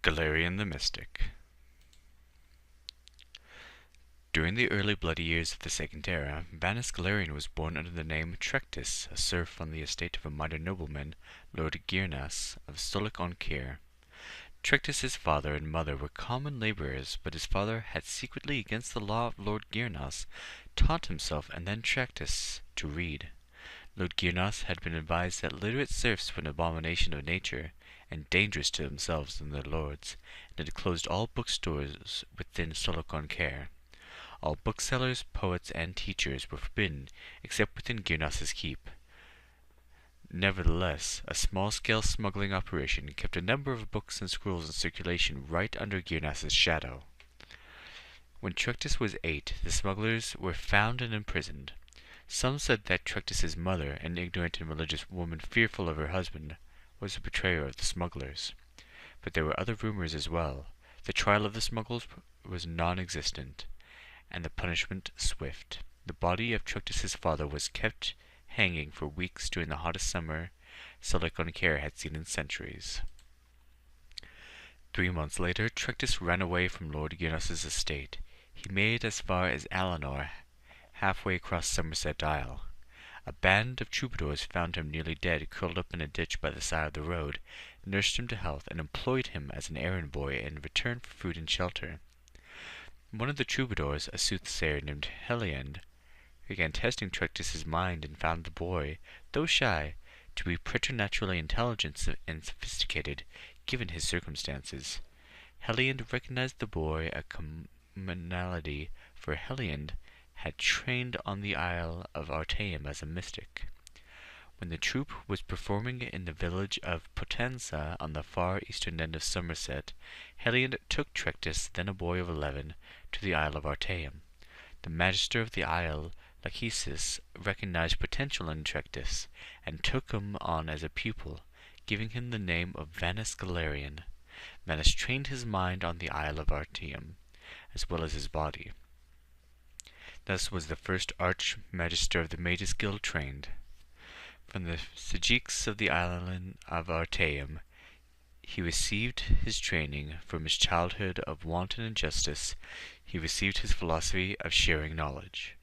Galerion the Mystic. During the early bloody years of the Second Era, Vanus Galerion was born under the name Trectus, a serf on the estate of a minor nobleman, Lord Gyrnas of Stolich-on-Kyr. Trectus's father and mother were common laborers, but his father had secretly, against the law of Lord Gyrnas, taught himself and then Trectus to read. Lord Gyrnas had been advised that literate serfs were an abomination of nature, and dangerous to themselves and their lords, and had closed all bookstores within Stolich-on-Kyr. All booksellers, poets, and teachers were forbidden, except within Gyrnas's keep. Nevertheless, a small-scale smuggling operation kept a number of books and scrolls in circulation right under Gyrnas's shadow. When Trectus was 8, the smugglers were found and imprisoned. Some said that Trectus's mother, an ignorant and religious woman fearful of her husband, was the betrayer of the smugglers. But there were other rumors as well. The trial of the smugglers was non-existent, and the punishment swift. The body of Trectus's father was kept hanging for weeks during the hottest summer Stolich-on-Kyr had seen in centuries. 3 months later, Trectus ran away from Lord Gyrnas's estate. He made as far as Alinor, halfway across Somerset Isle. A band of troubadours found him nearly dead, curled up in a ditch by the side of the road, nursed him to health, and employed him as an errand boy in return for food and shelter. One of the troubadours, a soothsayer named Heliand, began testing Trectus's mind and found the boy, though shy, to be preternaturally intelligent and sophisticated, given his circumstances. Heliand recognized the boy a commonality, for Heliand had trained on the Isle of Artaeum as a mystic. When the troupe was performing in the village of Potenza on the far eastern end of Somerset, Heliand took Trectus, then a boy of 11, to the Isle of Artaeum. The magister of the isle, Lachesis, recognized potential in Trectus, and took him on as a pupil, giving him the name of Vanus Galerion. Vanus trained his mind on the Isle of Artaeum, as well as his body. Thus was the first arch-magister of the Magus Guild trained. From the Sajiks of the island of Artaeum, he received his training. From his childhood of wanton injustice, he received his philosophy of sharing knowledge.